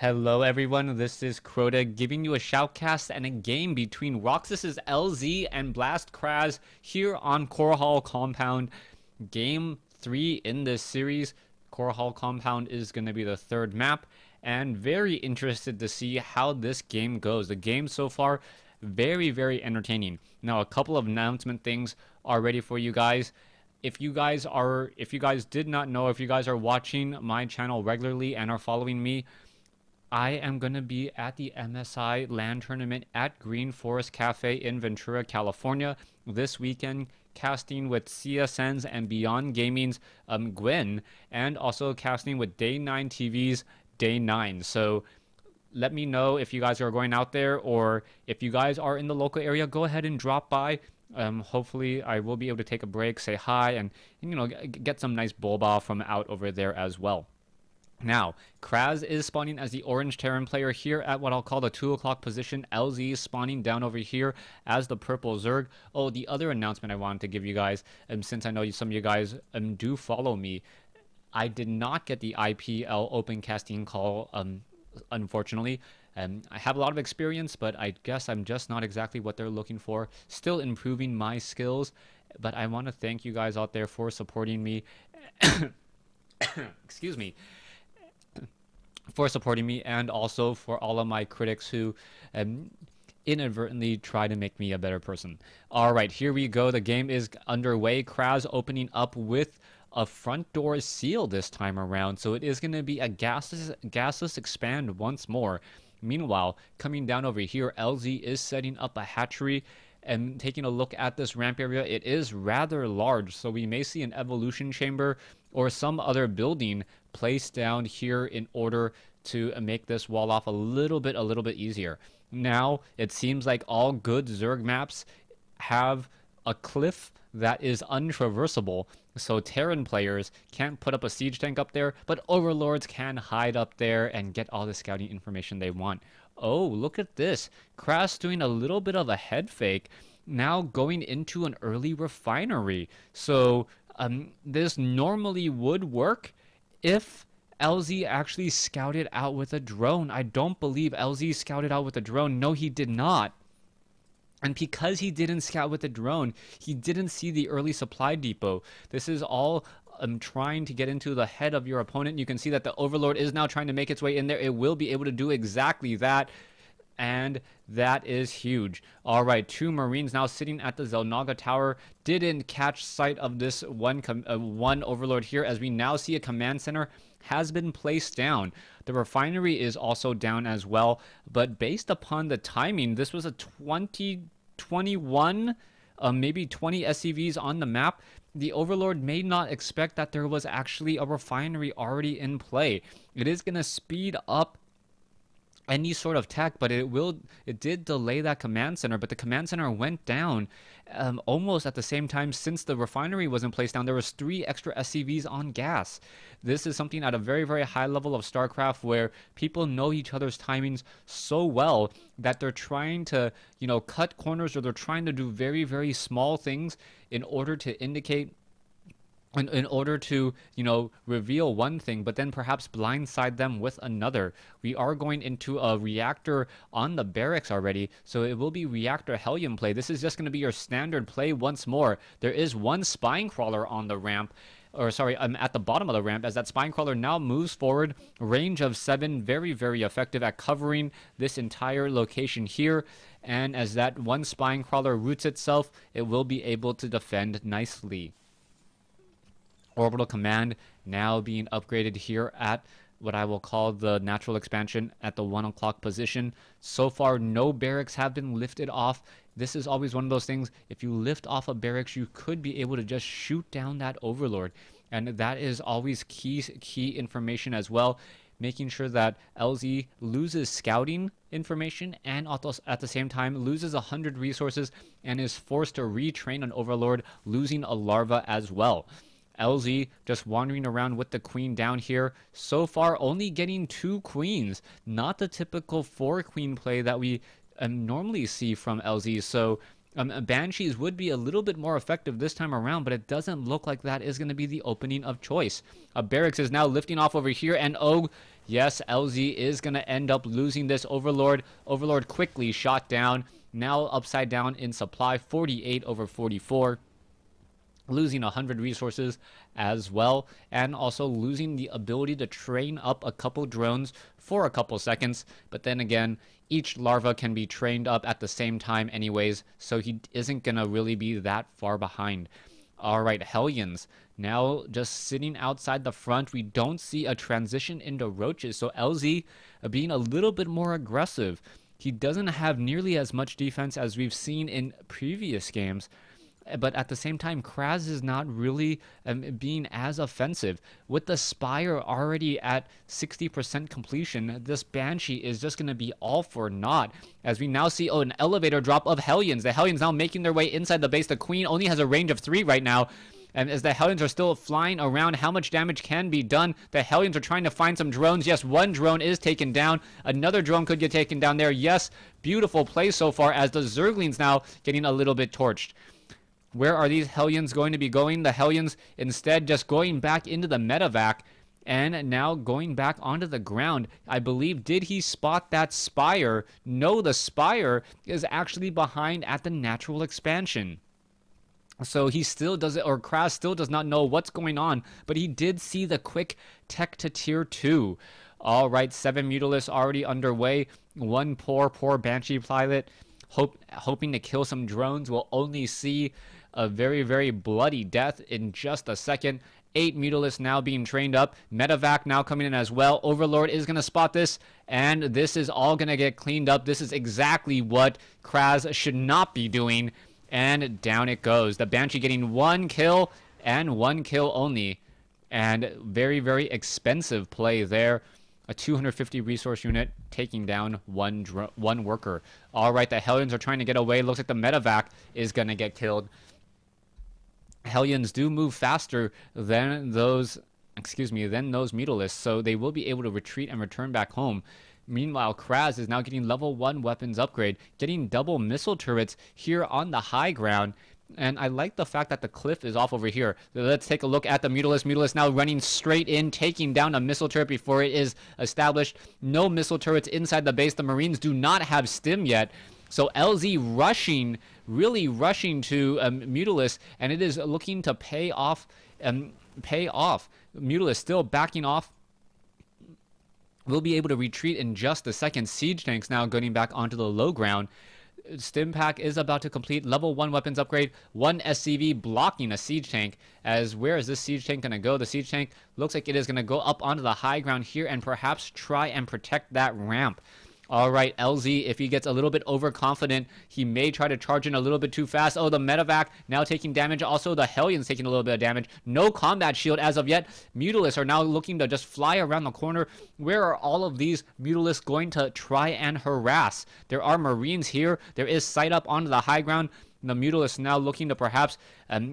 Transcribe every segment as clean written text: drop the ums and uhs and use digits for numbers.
Hello everyone, this is Crota giving you a shoutcast and a game between Roxkis' LZ and Blast Krass here on Core Hall Compound. Game 3 in this series. Core Hall Compound is going to be the third map, and very interested to see how this game goes. The game so far, very entertaining. Now, a couple of announcement things are ready for you guys. If you guys did not know, if you guys are watching my channel regularly and are following me, I am going to be at the MSI LAN tournament at Green Forest Cafe in Ventura, California this weekend, casting with CSN's and Beyond Gaming's Gwen, and also casting with Day 9 TV's Day 9. So let me know if you guys are going out there, or if you guys are in the local area, go ahead and drop by. Hopefully I will be able to take a break, say hi, and you know, get some nice boba from out over there as well. Now, Krass is spawning as the orange Terran player here at what I'll call the 2 o'clock position. LZ is spawning down over here as the purple Zerg. Oh, the other announcement I wanted to give you guys, since I know some of you guys do follow me, I did not get the IPL open casting call, unfortunately. I have a lot of experience, but I guess I'm just not exactly what they're looking for. Still improving my skills, but I want to thank you guys out there for supporting me. Excuse me. For supporting me, and also for all of my critics who inadvertently try to make me a better person. All right, here we go. The game is underway. Krass opening up with a front door seal this time around, so it is going to be a gasless expand once more. Meanwhile, coming down over here, LZ is setting up a hatchery. And taking a look at this ramp area, it is rather large, so we may see an evolution chamber or some other building placed down here in order to make this wall off a little bit easier. Now, it seems like all good Zerg maps have a cliff that is untraversable, so Terran players can't put up a siege tank up there, but overlords can hide up there and get all the scouting information they want. Oh, look at this. Krass doing a little bit of a head fake, now going into an early refinery. So this normally would work if LZ actually scouted out with a drone. I don't believe LZ scouted out with a drone. No, he did not. And because he didn't scout with a drone, he didn't see the early supply depot. This is all trying to get into the head of your opponent. You can see that the Overlord is now trying to make its way in there. It will be able to do exactly that, and that is huge. All right, 2 Marines now sitting at the Zelnaga Tower. Didn't catch sight of this one Overlord here, as we now see a command center has been placed down. The refinery is also down as well, but based upon the timing, this was a 21, maybe 20 SCVs on the map. The Overlord may not expect that there was actually a refinery already in play. It is going to speed up any sort of tech, but it did delay that command center, but the command center went down almost at the same time. Since the refinery wasn't placed down, there was 3 extra SCVs on gas. This is something at a very high level of StarCraft, where people know each other's timings so well that they're trying to, you know, cut corners, or they're trying to do very small things in order to indicate, in order to, you know, reveal one thing, but then perhaps blindside them with another. We are going into a reactor on the barracks already, so it will be reactor Hellion play. This is just going to be your standard play once more. There is one spine crawler on the ramp, or sorry, at the bottom of the ramp, as that spine crawler now moves forward. Range of 7, very effective at covering this entire location here. And as that one spine crawler roots itself, it will be able to defend nicely. Orbital command now being upgraded here at what I will call the natural expansion at the 1 o'clock position. So far, no barracks have been lifted off. This is always one of those things. If you lift off a barracks, you could be able to just shoot down that Overlord, and that is always key information as well. Making sure that LZ loses scouting information, and at the same time loses 100 resources and is forced to retrain an Overlord, losing a larva as well. LZ just wandering around with the queen down here. So far, only getting 2 queens. Not the typical 4 queen play that we normally see from LZ. So Banshees would be a little bit more effective this time around, but it doesn't look like that is going to be the opening of choice. Barracks is now lifting off over here, and oh, Yes, LZ is going to end up losing this Overlord. Overlord quickly shot down. Now upside down in supply, 48 over 44. Losing 100 resources as well, and also losing the ability to train up a couple drones for a couple seconds. But then again, each larva can be trained up at the same time anyways, so he isn't gonna really be that far behind. All right, Hellions now just sitting outside the front. We don't see a transition into roaches, so LZ being a little bit more aggressive. He doesn't have nearly as much defense as we've seen in previous games, but at the same time, Krass is not really being as offensive. With the Spire already at 60% completion, this Banshee is just going to be all for naught. As we now see, an elevator drop of Hellions. The Hellions now making their way inside the base. The Queen only has a range of 3 right now. And as the Hellions are still flying around, how much damage can be done? The Hellions are trying to find some drones. Yes, one drone is taken down. Another drone could get taken down there. Yes, beautiful play so far as the Zerglings now getting a little bit torched. Where are these Hellions going to be going? The Hellions instead just going back into the medevac and now going back onto the ground. I believe, did he spot that Spire? No, the Spire is actually behind at the natural expansion. So he still doesn't, or Krass still does not know what's going on, but he did see the quick tech to tier 2. All right, 7 Mutalisks already underway. One poor Banshee pilot hoping to kill some drones. We'll only see a very, very bloody death in just a second. 8 Mutalisks now being trained up. Medevac now coming in as well. Overlord is going to spot this, and this is all going to get cleaned up. This is exactly what Krass should not be doing, and down it goes. The Banshee getting 1 kill, and 1 kill only, and very, very expensive play there. A 250 resource unit taking down one worker. All right, the Hellions are trying to get away. Looks like the medevac is going to get killed. Hellions do move faster than those, than those Mutalisks, so they will be able to retreat and return back home. Meanwhile, Krass is now getting level 1 weapons upgrade, getting double missile turrets here on the high ground. And I like the fact that the cliff is off over here. So let's take a look at the Mutalisk. Mutalisk now running straight in, taking down a missile turret before it is established. No missile turrets inside the base. The Marines do not have stim yet. So LZ rushing, really rushing to Mutalisk, and it is looking to pay off. Mutalisk still backing off. We'll be able to retreat in just a second. Siege tanks now going back onto the low ground. Stim pack is about to complete. Level 1 weapons upgrade. 1 SCV blocking a siege tank. As where is this siege tank going to go? The siege tank looks like it is going to go up onto the high ground here and perhaps try and protect that ramp. All right, LZ, if he gets a little bit overconfident, he may try to charge in a little bit too fast. Oh, the medevac now taking damage. Also, the Hellions taking a little bit of damage. No combat shield as of yet. Mutalisks are now looking to just fly around the corner. Where are all of these Mutalisks going to try and harass? There are Marines here. There is sight up onto the high ground. The Mutalisks now looking to perhaps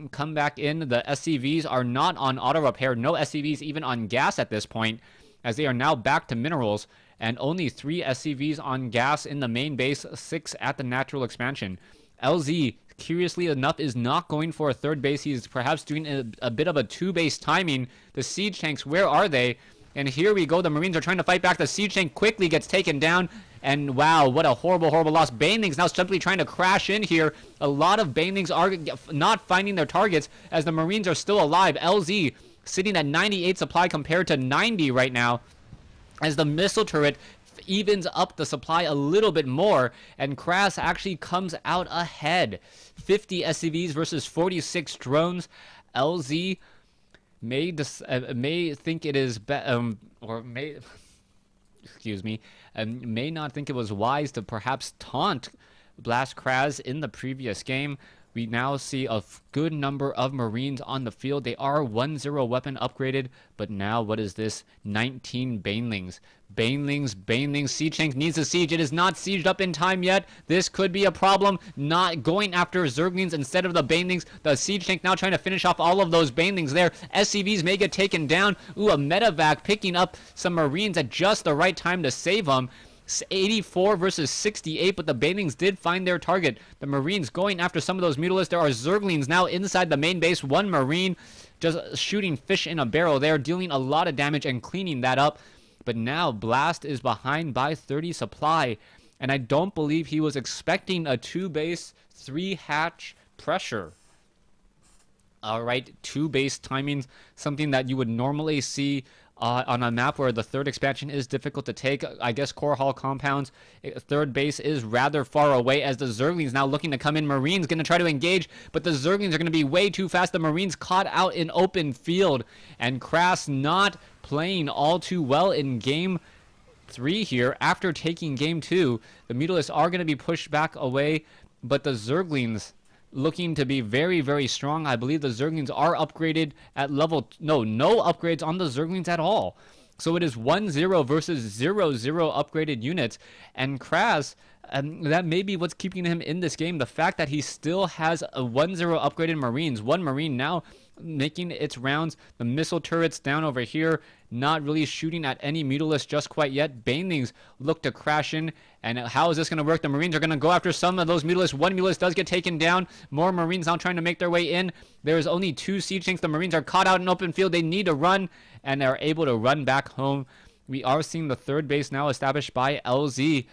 come back in. The SCVs are not on auto repair. No SCVs even on gas at this point, as they are now back to minerals. And only 3 SCVs on gas in the main base, 6 at the natural expansion. LZ, curiously enough, is not going for a 3rd base. He's perhaps doing a bit of a 2-base timing. The siege tanks, where are they? And here we go. The Marines are trying to fight back. The siege tank quickly gets taken down. And wow, what a horrible, horrible loss. Banelings now simply trying to crash in here. A lot of Banelings are not finding their targets as the Marines are still alive. LZ sitting at 98 supply compared to 90 right now, as the missile turret evens up the supply a little bit more, and Krass actually comes out ahead. 50 SCVs versus 46 drones. LZ may think it is may not think it was wise to perhaps taunt Blast Krass in the previous game. We now see a good number of Marines on the field. They are 1-0 weapon upgraded, but now what is this? 19 Banelings. Banelings. Siege tank needs a siege. It is not sieged up in time yet. This could be a problem. Not going after Zerglings instead of the Banelings. The siege tank now trying to finish off all of those Banelings there. SCVs may get taken down. Ooh, a medevac picking up some Marines at just the right time to save them. 84 versus 68, but the Banelings did find their target. The Marines going after some of those Mutalisks. There are Zerglings now inside the main base. 1 Marine just shooting fish in a barrel there, dealing a lot of damage and cleaning that up. but now Blast is behind by 30 supply, and I don't believe he was expecting a 2-base 3-hatch pressure. Alright, 2-base timings, something that you would normally see on a map where the 3rd expansion is difficult to take. I guess Core Hall Compounds, 3rd base is rather far away, as the Zerglings now looking to come in. Marines going to try to engage, but the Zerglings are going to be way too fast. The Marines caught out in open field, and Krass not playing all too well in game 3 here. After taking game 2, the Mutalisks are going to be pushed back away, but the Zerglings looking to be very, very strong. I believe the Zerglings are upgraded at level... No upgrades on the Zerglings at all. So it is 1-0 versus 0-0 upgraded units. And Krass, that may be what's keeping him in this game. The fact that he still has a 1-0 upgraded Marines. One Marine now making its rounds. The missile turrets down over here, not really shooting at any Mutalisk just quite yet. Banelings look to crash in, and how is this going to work? The Marines are going to go after some of those Mutalisks. One Mutalisk does get taken down. More Marines now trying to make their way in. There's only 2 siege tanks. The Marines are caught out in open field. They need to run, and are able to run back home. We are seeing the 3rd base now established by LZ.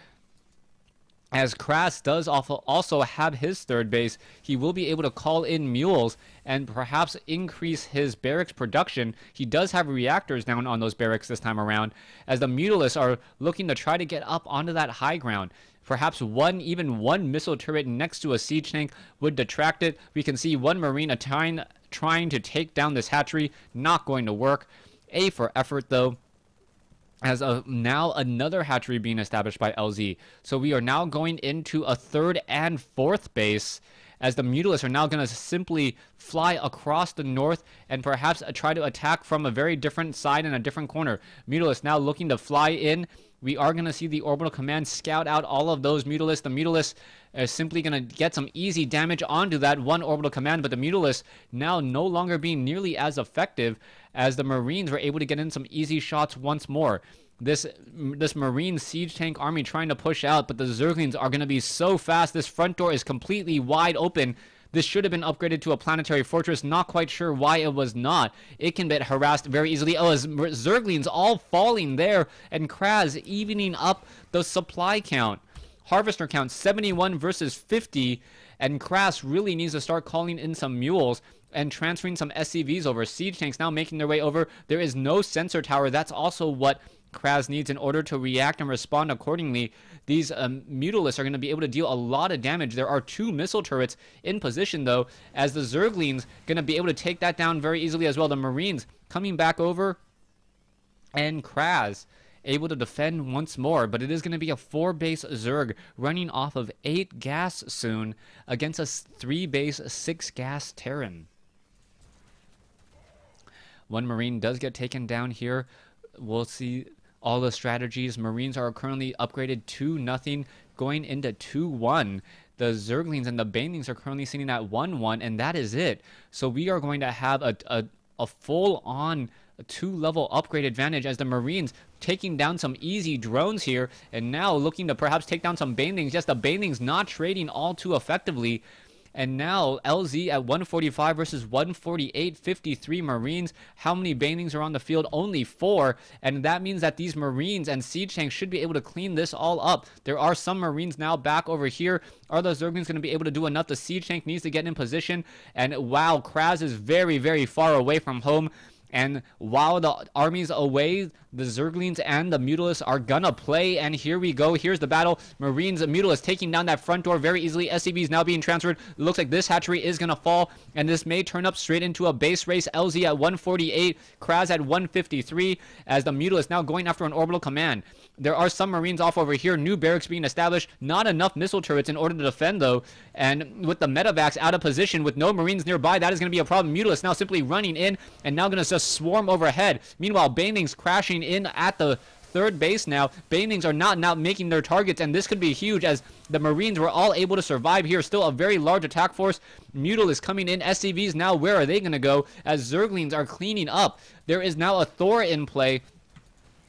As Krass does also have his 3rd base, he will be able to call in mules and perhaps increase his barracks production. He does have reactors down on those barracks this time around, as the Mutalisks are looking to try to get up onto that high ground. Perhaps even one missile turret next to a siege tank would detract it. We can see one Marine trying to take down this hatchery. Not going to work. A for effort, though. As now another hatchery being established by LZ. So we are now going into a 3rd and 4th base, as the Mutalisks are now going to simply fly across the north and perhaps try to attack from a very different side and a different corner. Mutalisks now looking to fly in. We are going to see the orbital command scout out all of those Mutalisks. The Mutalisks are simply going to get some easy damage onto that one orbital command, but the Mutalisks now no longer being nearly as effective, as the Marines were able to get in some easy shots once more. This Marine siege tank army trying to push out, but the Zerglings are going to be so fast. This front door is completely wide open. This should have been upgraded to a planetary fortress. Not quite sure why it was not. It can get harassed very easily. Oh, as Zerglings all falling there, and Krass evening up the supply count. Harvester count 71 versus 50, and Krass really needs to start calling in some mules and transferring some SCVs over. Siege tanks now making their way over. There is no sensor tower. That's also what Krass needs in order to react and respond accordingly. These Mutalisks are going to be able to deal a lot of damage. There are 2 missile turrets in position, though, as the Zerglings going to be able to take that down very easily as well. The Marines coming back over, and Krass able to defend once more, but it is going to be a 4-base Zerg running off of 8 gas soon against a 3-base 6-gas Terran. One Marine does get taken down here. We'll see all the strategies. Marines are currently upgraded 2-0, going into 2-1. The Zerglings and the Banelings are currently sitting at 1-1, and that is it. So we are going to have a full-on 2-level upgrade advantage, as the Marines taking down some easy drones here, and now looking to perhaps take down some Banelings. Yes, the Banelings not trading all too effectively. And now LZ at 145 versus 148, 53 Marines. How many Banelings are on the field? Only 4. And that means that these Marines and siege tanks should be able to clean this all up. There are some Marines now back over here. Are the Zerglings going to be able to do enough? The siege tank needs to get in position. And wow, Krass is very, very far away from home. And while the army's away, the Zerglings and the Mutalisks are gonna play. And here we go. Here's the battle. Marines and Mutalisks taking down that front door very easily. SCVs now being transferred. It looks like this hatchery is gonna fall, and this may turn up straight into a base race. LZ at 148, Krass at 153, as the Mutalisks now going after an orbital command. There are some Marines off over here. New barracks being established. Not enough missile turrets in order to defend, though. And with the medevacs out of position, with no Marines nearby, that is going to be a problem. Mutalisks now simply running in, and now going to just swarm overhead. Meanwhile, Banelings crashing in at the 3rd base now. Banelings are not now making their targets, and this could be huge, as the Marines were all able to survive here. Still a very large attack force. Mutalisks coming in. SCVs now, where are they going to go? As Zerglings are cleaning up. There is now a Thor in play.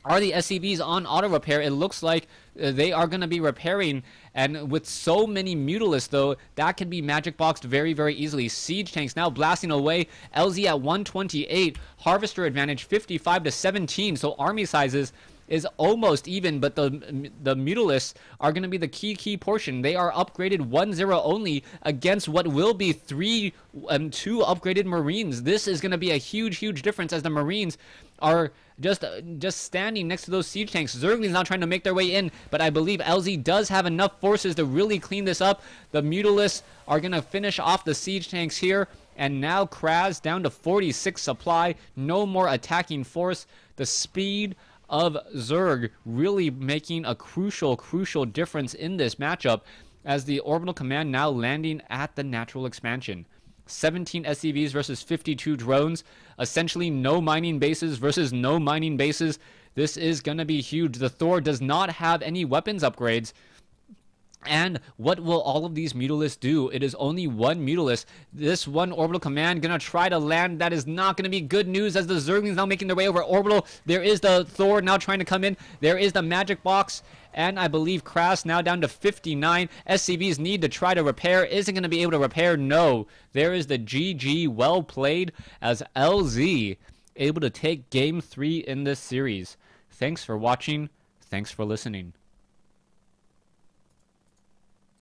Are the SCVs on auto repair? It looks like they are going to be repairing, and with so many Mutalisks, though, that can be magic boxed very, very easily. Siege tanks now blasting away. LZ at 128, Harvester advantage 55 to 17. So army sizes is almost even, but the Mutalisks are going to be the key portion. They are upgraded 1-0 only against what will be 3 and 2 upgraded Marines. This is going to be a huge difference, as the Marines are just standing next to those siege tanks. Zergling's now trying to make their way in, but I believe LZ does have enough forces to really clean this up. The Mutalisks are going to finish off the siege tanks here, and now Krass down to 46 supply. No more attacking force. The speed of Zerg really making a crucial difference in this matchup, as the orbital command now landing at the natural expansion. 17 SCVs versus 52 drones. Essentially no mining bases versus no mining bases. This is going to be huge. The Thor does not have any weapons upgrades. And what will all of these Mutalisks do? It is only one Mutalisk. This one orbital command gonna try to land. That is not gonna be good news, as the Zerglings now making their way over orbital. There is the Thor now trying to come in. There is the magic box. And I believe Krass now down to 59. SCVs need to try to repair. Isn't going to be able to repair. No. There is the GG. Well played, as LZ able to take game 3 in this series. Thanks for watching. Thanks for listening.